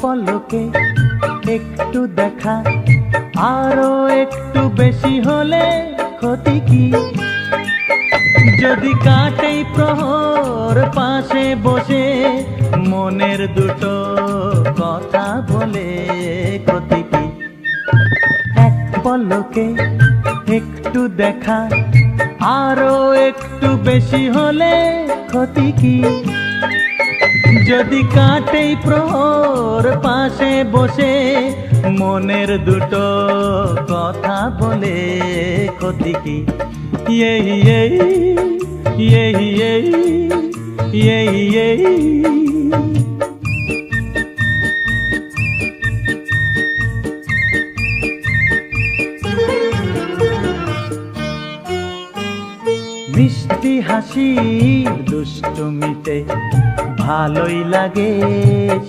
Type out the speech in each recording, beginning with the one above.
পলকে একটু দেখা, আরো একটু বেশি হলে ক্ষতি কি? যদি কাটেই প্রহর পাশে বসে মনের দুটো কথা বলে ক্ষতি কি? এক পলকে একটু দেখা, আরো একটু বেশি হলে ক্ষতি কি? যদি কাটেই প্রহর পাশে বসে মনের দুটো কথা বলে ক্ষতি কি? মিষ্টি হাসি দুষ্টুমিতে ভালোই লাগে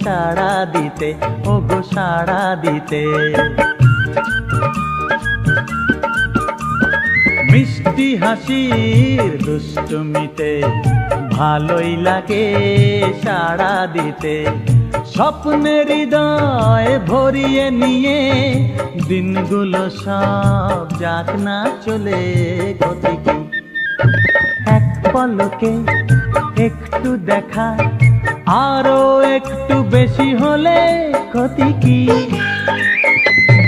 সাড়া দিতে, ওগো সাড়া দিতে। মিষ্টি হাসির দুষ্টুমিতে ভালোই লাগে সাড়া দিতে। স্বপ্নের হৃদয় ভরিয়ে নিয়ে দিনগুলো সব যাক না চলে ক্ষতি কি? এক পলকে একটু দেখা, আরো একটু বেশি হলে ক্ষতি কি?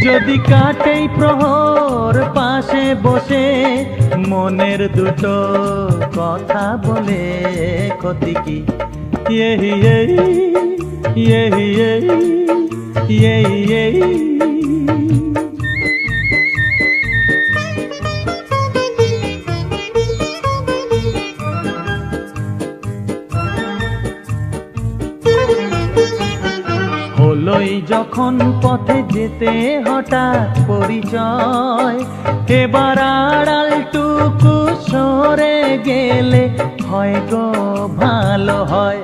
যদি কাটেই প্রহর পাশে বসে মনের দুটো কথা বলে ক্ষতি কি? হলোই যখন পথে যেতে হঠাৎ পরিচয়, এবার আড়ালটুকু সরে গেলে হয় গো ভালো হয়।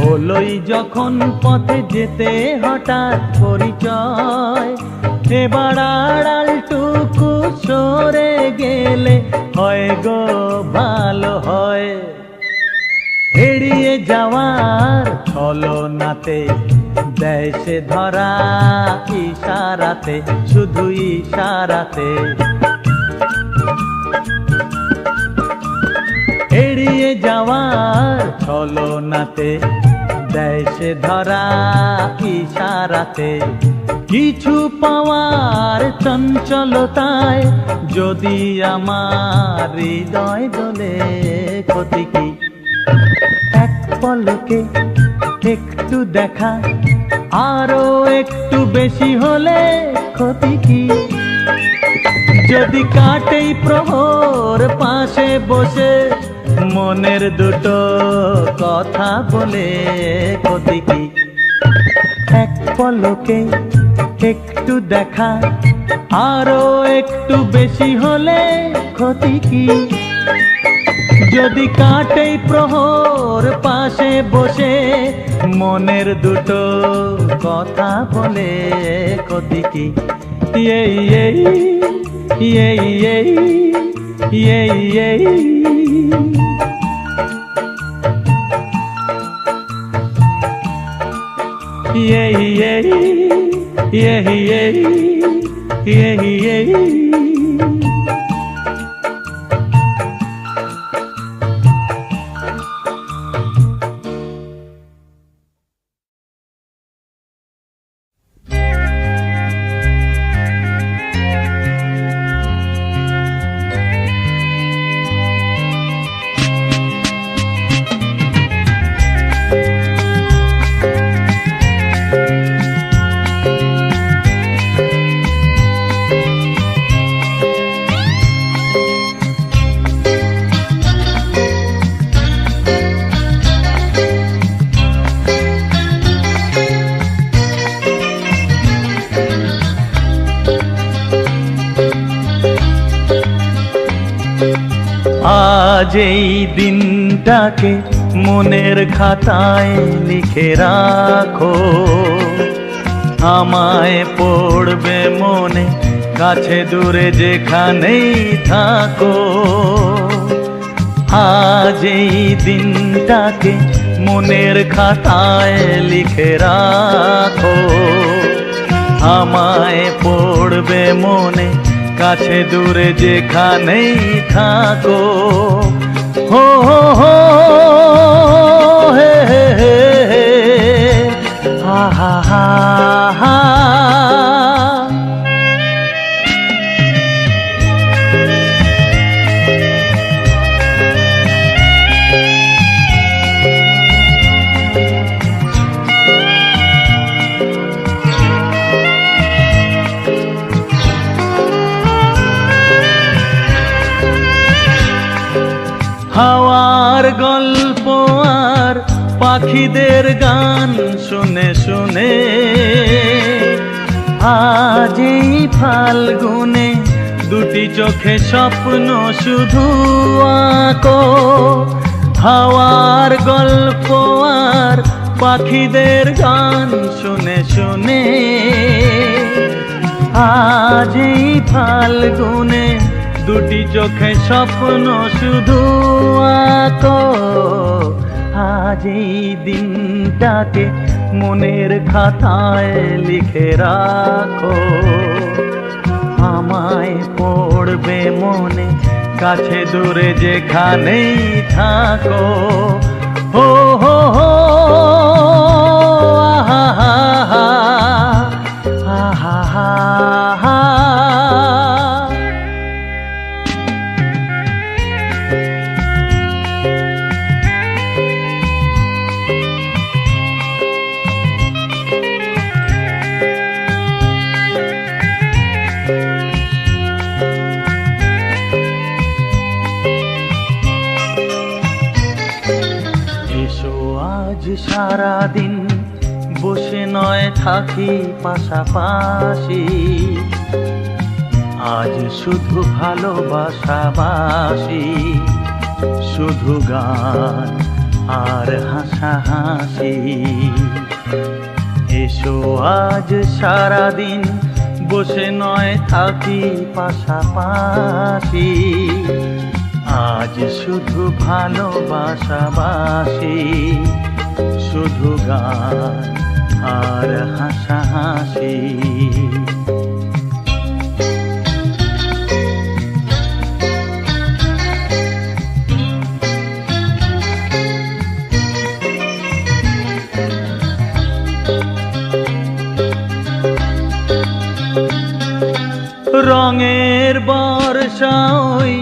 হলোই যখন পথে যেতে হঠাৎ পরিচয়, এবার আড়ালটুকু সরে গেলে হয় গো ভালো হয়। এড়িয়ে যাওয়ার ছলনাতে দেয় সে ধরা ইশারাতে, শুধু ইশারাতে। এড়িয়ে যাওয়ার ছলনাতে দেয় সে ধরা ইশারাতে। কিছু পাওয়ার চঞ্চলতায় যদি আমার হৃদয় দোলে ক্ষতি কি? এক পলকে একটু দেখা, আরো একটু বেশি হলে ক্ষতি কি? যদি কাটেই প্রহর পাশে বসে মনের দুটো কথা বলে ক্ষতি কি? এক পলকে একটু দেখা, আরো একটু বেশি হলে ক্ষতি কি? যদি কাটেই প্রহর পাশে বসে মনের দুটো কথা বলে ক্ষতি কি? আজ এই দিনটাকে মনের খাতায় লিখে রাখো, আমায় পড়বে মনে কাছে দূরে যেখানেই থাকো। আজ এই দিনটাকে মনের খাতায় লিখে রাখো। আমায় পড়বে মনে, কাছে দূরে যেখানেই থাকো। হো হো হো হে হে হে হে, হা হা হা হা। হাওয়ার গল্প আর পাখিদের গান শুনে শুনে আজ এই ফাল্গুনে দুটি চোখে স্বপ্ন শুধু আঁকো। হাওয়ার গল্প আর পাখিদের গান শুনে শুনে আজ এই ফাল্গুনে দুটি চোখে স্বপ্ন শুধু আঁকো। আজ এই দিনটাকে মনের খাতায় লিখে রাখো। আমায় পড়বে মনে, কাছে দূরে যেখানেই থাকো। হো হো হো আহা হা হা, আহা হা হা। সারাদিন বসে নয় থাকি পাশাপাশি, আজ শুধু ভালোবাসাবাসি, শুধু গান আর হাসাহাসি। এসো আজ সারাদিন বসে নয় থাকি পাশাপাশি, আজ শুধু ভালোবাসাবাসি, শুধু গান আর হাসাহাসি। রঙের বর্ষা ওই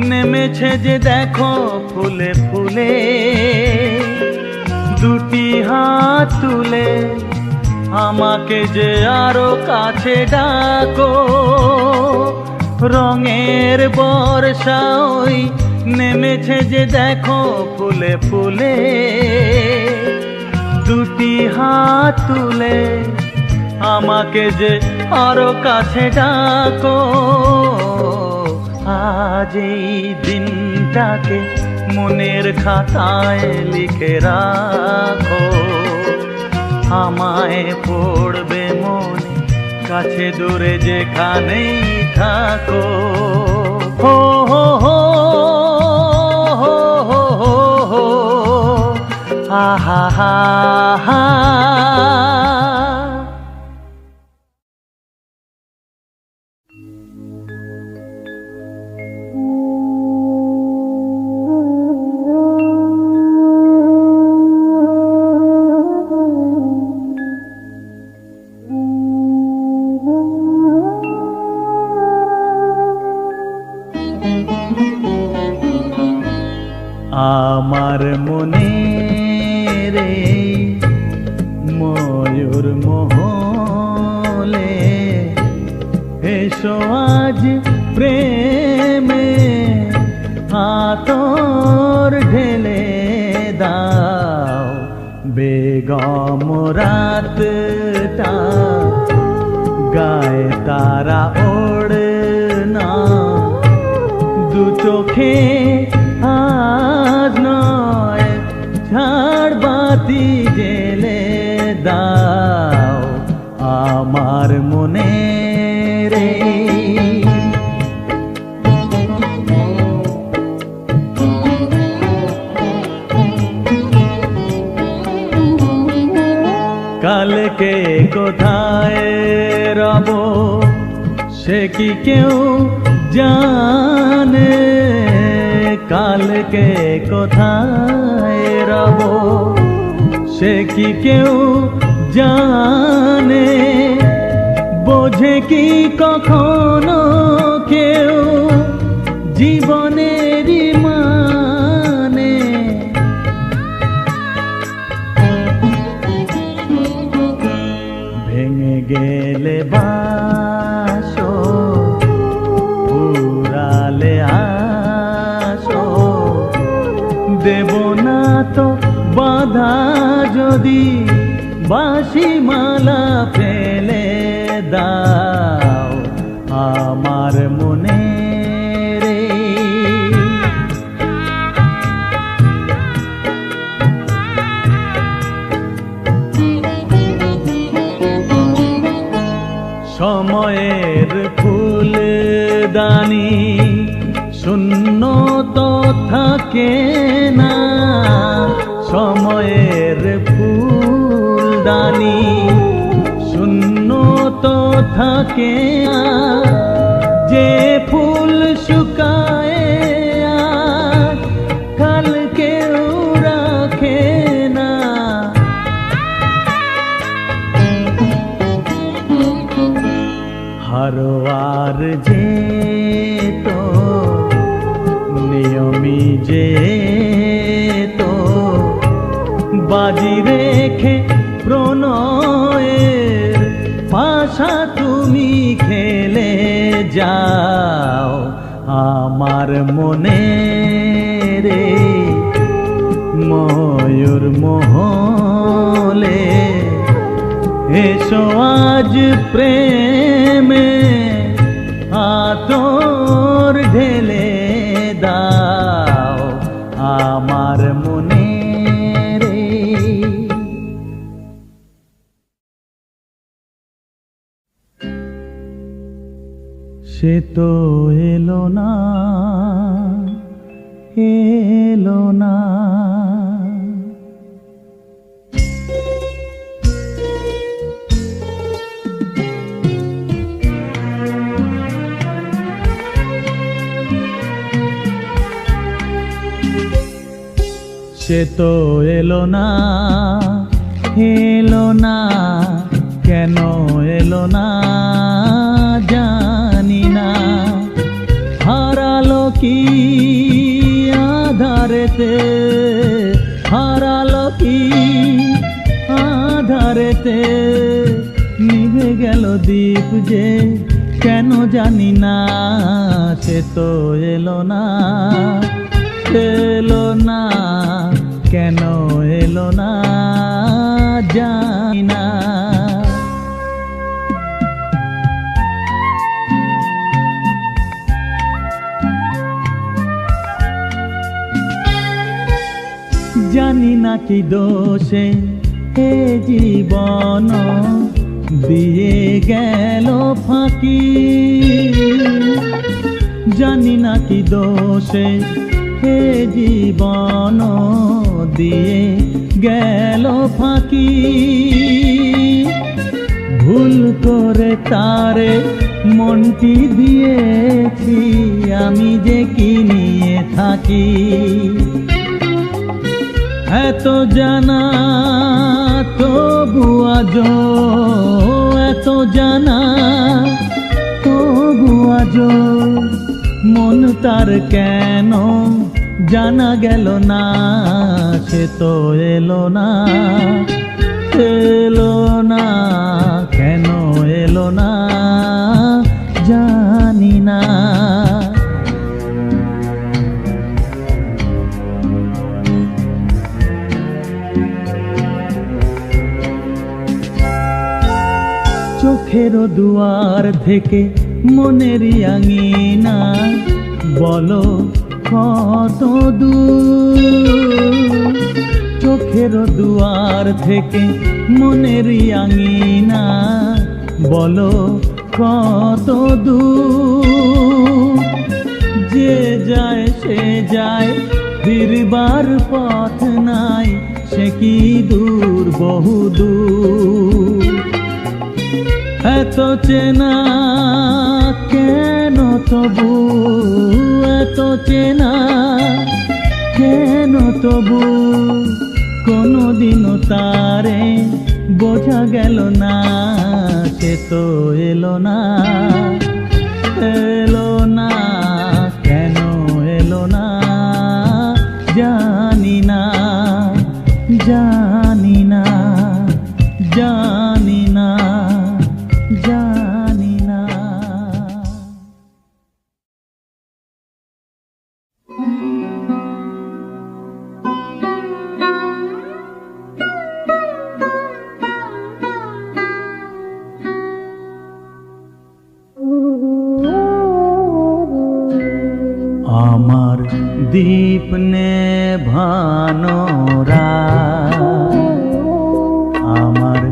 নেমেছে যে দেখো ফুলে ফুলে, দুটি হাত তুলে আমাকে যে আরো কাছে ডাকো। রঙের বর্ষা ওই নেমেছে যে দেখো ফুলে ফুলে, দুটি হাত তুলে আমাকে যে আরো কাছে ডাকো। আজ এই দিনটাকে মনের খাতায় লিখে রাখো। আমায় পড়বে মনে, কাছে দূরে যেখানেই থাকো। হো হো হো হো হো হো হো, আহা হা হা। আমার মনে রে ময়ূর মহলে, এসো আজ প্রেমে আতর ঢেলে দাও। বেগম রাতটা গায়ে তারা ওড়না, দু চোখে আজ নয় ঝাড় বাতি জেলে দাও। আমার মনে রে কালকে কোথায় রব সে কি কেউ জানে, কালকে কোথায় রব সে কি কেউ জানে, বোঝে কি কখনো কেউ জীবনেরই মানে। ভেঙে গেলে বাসো পুরালে আসো, দেব না তো বাধা যদি বাঁশি মালা ফেলে দাও আমার মনে রে। সময়ের ফুলদানি শূন্য তো থাকে না, সময়ের ফুলদানি শূন্য তো থাকে না, যে ফুল শুকায় আজ কালকেও রাখে না। হারোয়ার যে তো নিয়মি যে তো বাজি রেখে প্রণয়ের পাশা তুমি খেলে যাও আমার মনে রে। ময়ূর মহলে এসো আজ প্রেমে আতর ঢেলে দাও আমার মনে রে। সে তো এলো না এলো না, সে তো এলো না এলো না, কেন এলো না জানি না। হারালো কি আধারেতে, হারালো কি আধারেতে, নিভে গেল দীপ যে কেন জানি না। সে তো এলো না এলো না, কেন এলো না জানি না। জানি না কি দোষে এ জীবন দিয়ে গেল ফাঁকি, জানি না কি দোষে হে জীবন দিয়ে গেল ফাঁকি। ভুল করে তারে মনটি দিয়েছি আমি যে কি নিয়ে থাকি। এত জানা তবু আজো, এত জানা তবু আজো, মন তার কেন জানা গেল না। সে তো এলো না এলো না, কেন এলো না জানি না। চোখের দুয়ার থেকে মনেরই আঙিনা বলো কত দূর। চোখের দুয়ার থেকে মনেরই আঙিনা বলো কত দূর। যে যায় সে যায়, ফিরবার পথ নাই, সে কি দূর বহুদূর। এত চেনা কেন তবু, এত চেনা কেন তবু, কোনদিনও তারে বোঝা গেল না। সে তো এলো না, এলো না, কেন এলো না জানি না, জানি না, জানি না, জানি না। আমার দীপ নেভানো রাত, আমার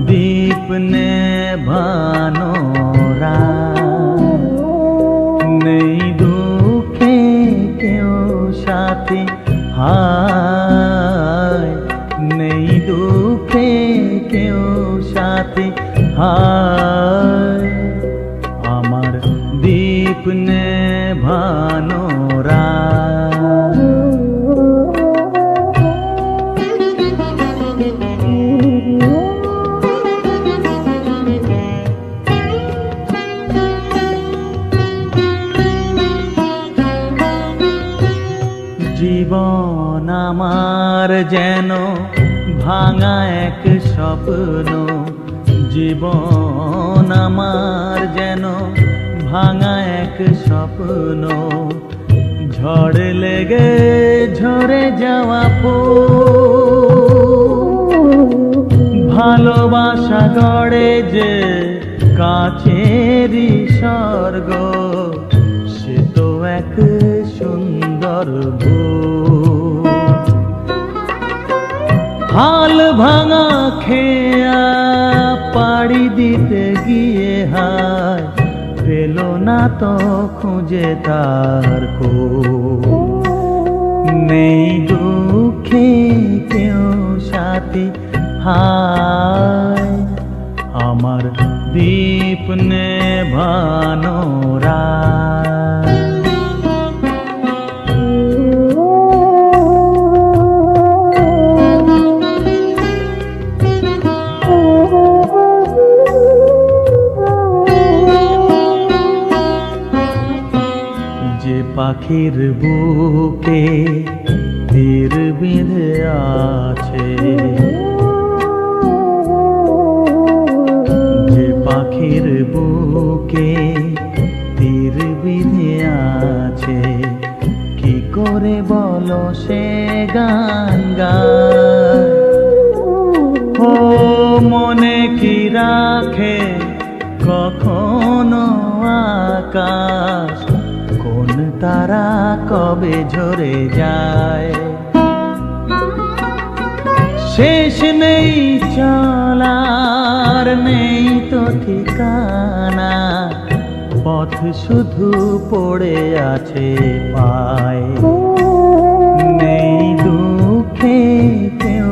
দীপ নেভানো রাত, নেই দুঃখে কেউ সাথী, হায় নেই দুঃখে কেউ সাথী, হায় আমার দীপ নেভানো রাত। জীবন আমার যেন ভাঙা এক স্বপ্ন, জীবন আমার যেন ভাঙা এক স্বপ্ন, ঝড় লেগে ঝরে যাওয়া ভালোবাসা গড়ে যে কাছেরই স্বর্গ, সে তো এক সুন্দর ভূ। হাল ভাঙা খেয়া পাড়ি দিতে গিয়ে হায় পেল না তো খুঁজে তার কো। নেই দুঃখে কেউ সাথী, হায় আমার দীপ নেভানো রাত। যে পাখির বুকে তীর বিঁধে আছে, যে পাখির বুকে তীর বিঁধে আছে, কি করে বলো সে গান গায়? ও মনে কি রাখে কখনো আকাশ, কোন তারা কবে ঝরে যায়? শেষ নেই চলার, নেই তো ঠিকানা, পথ শুধু পড়ে আছে পায়। নেই দুঃখে কেউ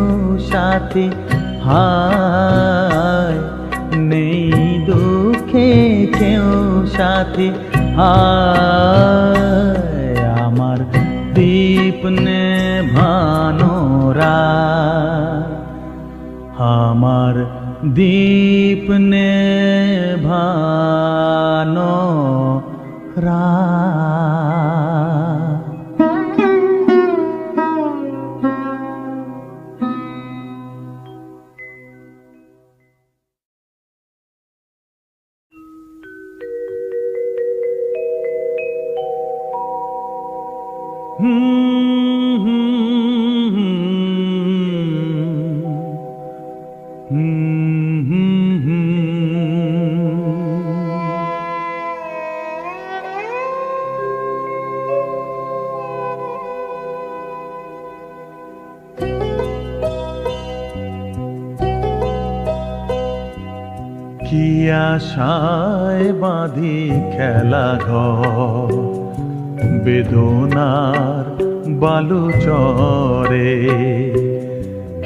সাথী, হায় নেই দুঃখে কেউ সাথী, হায় আমার দীপ নেভানো রাত, আমার দীপ নেভানো রাত। কি আশায় বাঁধি খেলা ঘর, বেদনার বালু চরে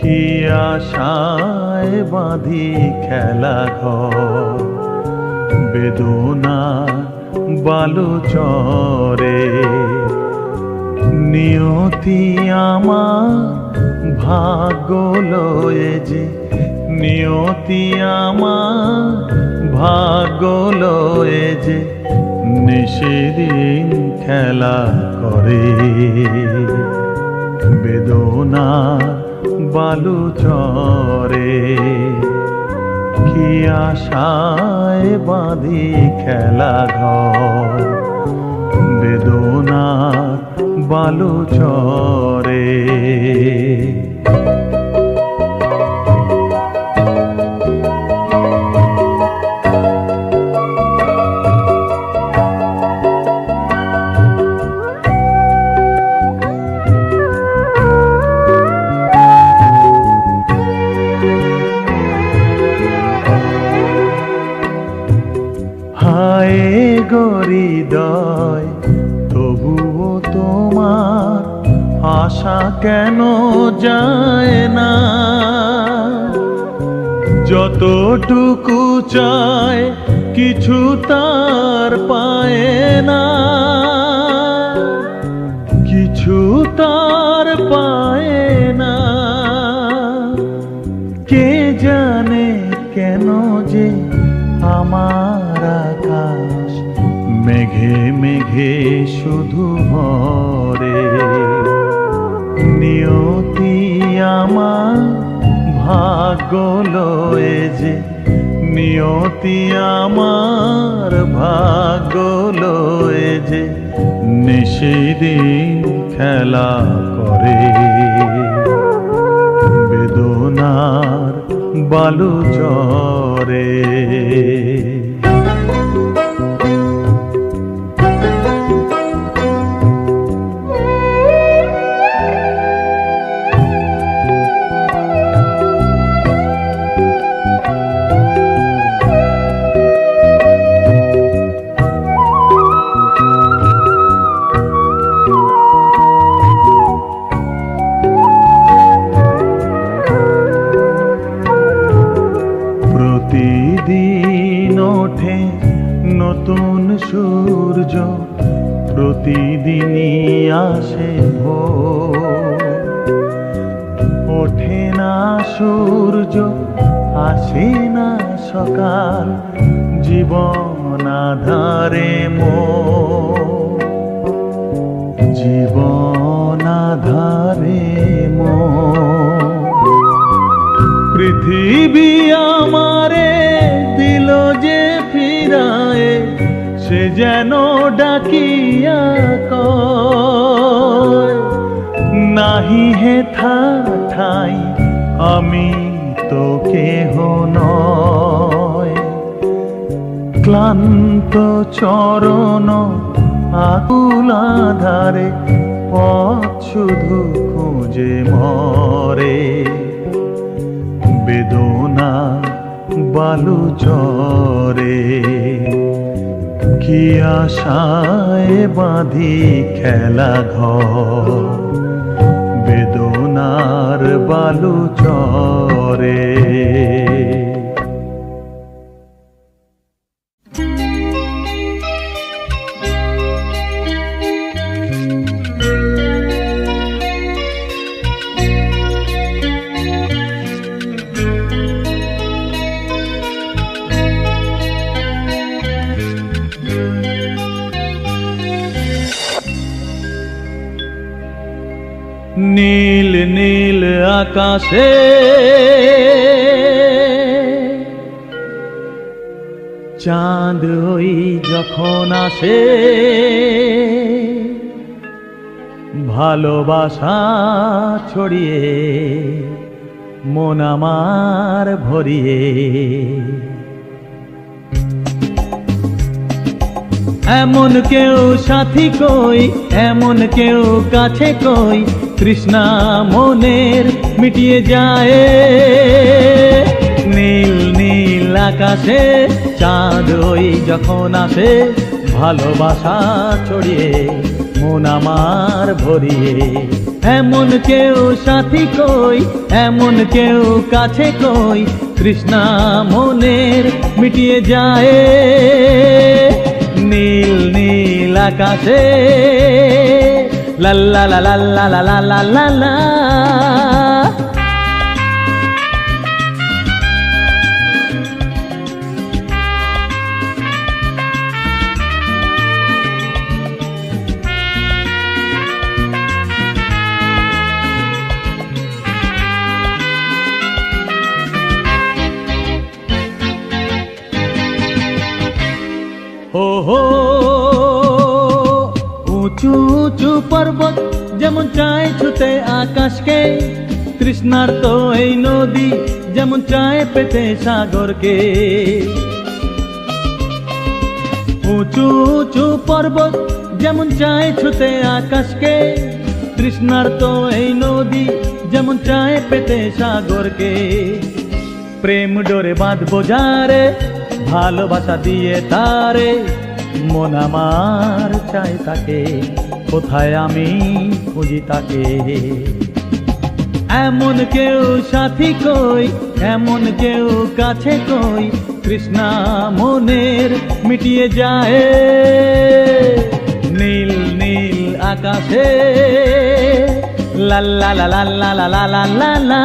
কি আশায় বাঁধি খেলা ঘর, বেদনা বালু চরে। নিয়তি আমার ভাগ্য লয়ে যে, নিয়তি আমার ভাগ্য লয়ে যে নিশিদিন খেলা করে। বেদনা বালু চরে, কি আশায় বাঁধি খেলা ঘর, বেদনা বালু চরে। হায় গো হৃদয়, তবুও তোমার আশা কেন যায় না? যতটুকু চায় কিছু তার পায় না, কিছু তার পায় না। কে জানে কেন যে আমার আকাশ মেঘে মেঘে শুধু ভরে। নিয়তি আমার ভাগ্য লয়ে যে, নিয়তি আমার ভাগ্য লয়ে যে নিশিদিন খেলা করে। বেদনার বালু চরে। প্রতিদিন ওঠে নতুন সূর্য, প্রতিদিনই আসে ভোর। ওঠে না সূর্য, আসে না সকাল, জীবন আধারে মোর, জীবন আধারে মোর। পৃথিবী আমারে দিল যে ফিরায়ে, সে যেন ডাকিয়া কয়, নাহি হেথা ঠাই আমি তো কেহ নয়। ক্লান্ত চরণ আকুল আধারে পথ শুধু খুঁজে মরে। বেদনা বালু চরে, কি আশায় বাঁধি খেলা ঘর, বেদনার বালু চরে। নীল নীল আকাশে চাঁদ ওই যখন আসে, ভালোবাসা ছড়িয়ে মন আমার ভরিয়ে। এমন কেউ সাথী কই, এমন কেউ কাছে কই, তৃষ্ণা মনের মিটিয়ে যায়। নীল নীল আকাশে চাঁদ ওই যখন আসে, ভালোবাসা ছড়িয়ে মন আমার ভরিয়ে। এমন কেউ সাথী কই, এমন কেউ কাছে কই, তৃষ্ণা মনের মিটিয়ে যায় নীল নীল আকাশে। লাল্লা লা লাল্লা লা লা লা লা লা। হো হো উঁচু উঁচু পর্বত যেমন চায় ছুতে আকাশকে, তৃষ্ণার তো এই নদী যেমন চায় পেতে সাগরকে। উঁচু উঁচু পর্বত যেমন চায় ছুতে আকাশকে, তৃষ্ণার তো এই নদী যেমন চায় পেতে সাগরকে। প্রেম ডোরে বাঁধবো যারে, ভালোবাসা দিয়ে তারে, মন আমার চায় তাকে, কোথায় আমি খুঁজি তাকে। এমন কেউ সাথী কই, এমন কেউ কাছে কই, তৃষ্ণা মনের মিটিয়ে যায় নীল নীল আকাশে। লাল্লা লা লাল্লা লা লা লা লা লা।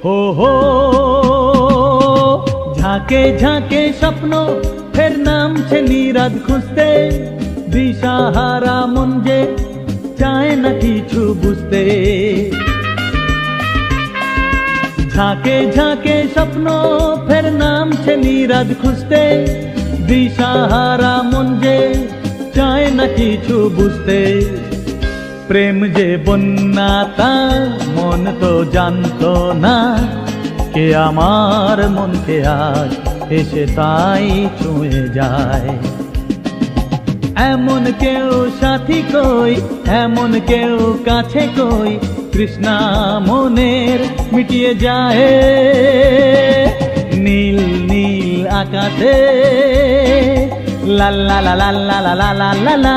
হো হো ঝাঁকে ঝাঁকে স্বপ্ন ফের নামছে নিরাত খুঁজতে, দিশাহারা মন যে চায় না কিছু বুঝতে। ঝাঁকে ঝাঁকে স্বপ্ন ফের নামছে নিরাত খুঁজতে, দিশাহারা মন যে চায় না কিছু বুঝতে। প্রেম যে বন্যা তা মন তো জানতো না, কে আমার মনকে আজ এসে তাই ছুঁয়ে যায়। এমন কেউ সাথী কই, এমন কেউ কাছে কই, তৃষ্ণা মনের মিটিয়ে যায় নীল নীল আকাশে। লাল্লা লা লাল্লা লা লা লা লা লা।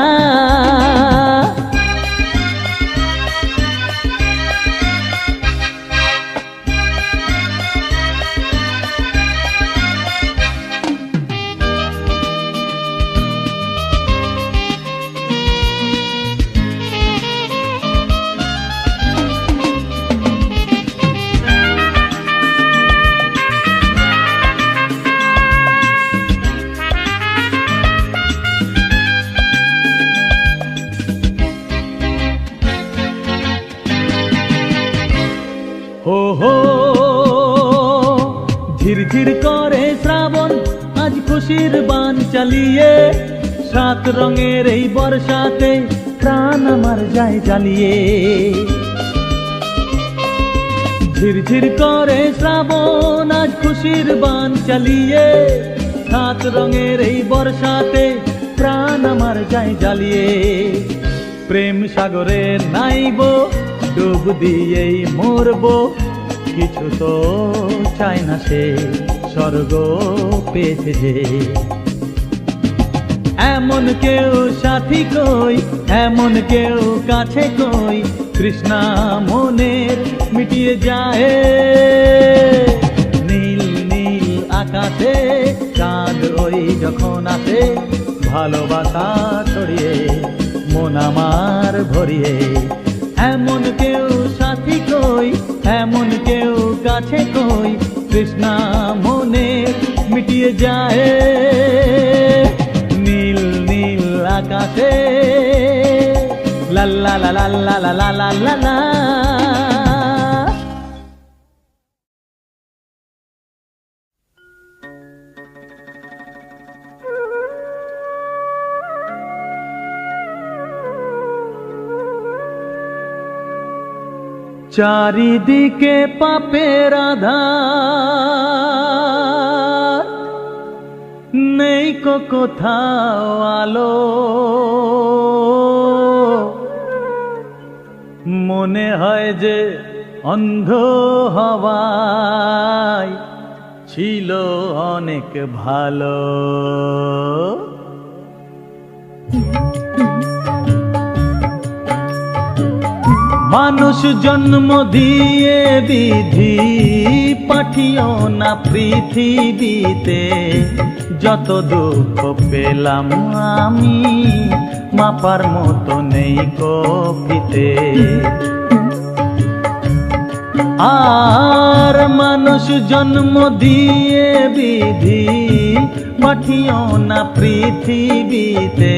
হো হো ঝিরঝির করে শ্রাবণ আজ খুশির বান চালিয়ে, সাত রঙের এই বর্ষাতে প্রাণ আমার যায় জ্বালিয়ে। ঝিরঝির করে শ্রাবণ আজ খুশির বান চালিয়ে, সাত রঙের এই বর্ষাতে প্রাণ আমার যায় জ্বালিয়ে। প্রেম সাগরে নাইবো ডুব দিয়েই মরবো, কিছু তো চায় না সে স্বর্গ পেয়েছে যে। এমন কেউ সাথী কই, এমন কেউ কাছে কই, তৃষ্ণা মনের মিটিয়ে যায় নীল নীল আকাশে। চাঁদ ওই যখন আসে, ভালোবাসা ছড়িয়ে মন আমার ভরিয়ে। এমন কেউ সাথী কই, এমন কেউ কাছে কই, তৃষ্ণা মনের মিটিয়ে যায় নীল নীল আকাশে। লাল্লা লা লাল্লা লা লা লা লা। চারিদিকে পাপের আধার, নেই কোথাও আলো, মনে হয় যে অন্ধ হওয়ায় ছিল অনেক ভালো। মানুষ জন্ম দিয়ে বিধি পাঠিও না পৃথিবীতে, যত দুঃখ পেলাম আমি মাপার মতো নেই কপিতে। আর মানুষ জন্ম দিয়ে বিধি পাঠিও না পৃথিবীতে,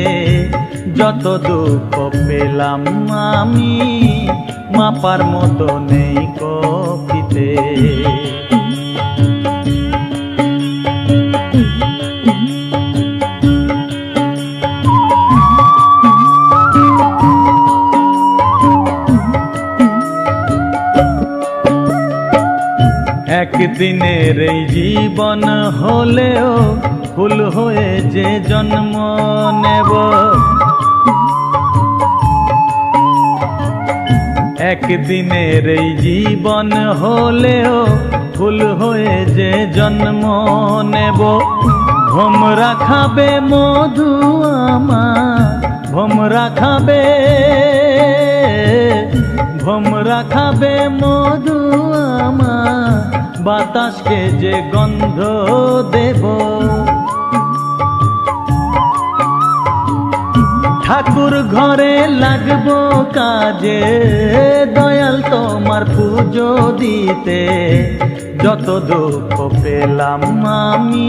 যত দুঃখ পেলাম আমি মাপার মতো নেই কপিতে। একদিনের এই জীবন হলেও ফুল হয়ে যে জন্ম নেব, একদিনের এই জীবন হলেও ফুল হয়ে যে জন্ম নেব। ভোমরা খাবে মধু আমার, ভোমরা খাবে, ভোমরা খাবে মধু আমার, বাতাসকে যে গন্ধ দেব। ঠাকুর ঘরে লাগবো কাজে, দয়াল তোমার পুজো দিতে, যত দুঃখ পেলাম আমি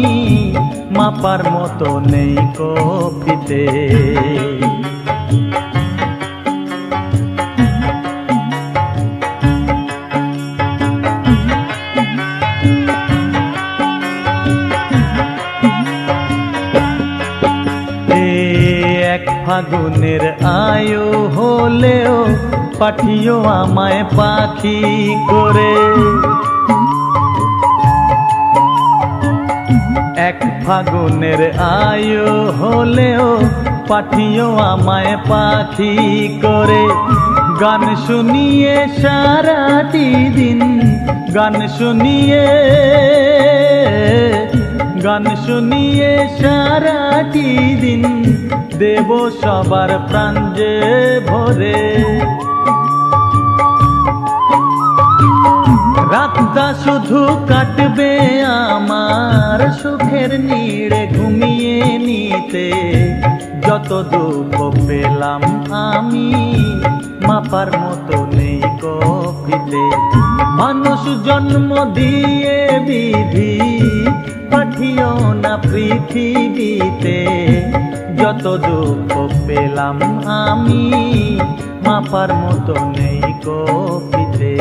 মাপার মতো নেই কপিতে। ফাগুনের আয়ু হলেও পাঠিও আমায় পাখি করে, এক ফাগুনের আয়ু হলেও পাঠিও আমায় পাখি করে। গান শুনিয়ে সারাটি দিন, গান শুনিয়ে, গান শুনিয়ে সারাটি দিন দেব সবার প্রাণ যে ভরে। রাতটা শুধু কাটবে আমার সুখের নিড়ে ঘুমিয়ে নিতে, যত দুঃখ পেলাম আমি মাপার মতো নেই কপিতে। মানুষ জন্ম দিয়ে বিধি পাঠিও না পৃথিবীতে, যত দুঃখ পেলাম আমি মাপার মতো নেই কপিতে।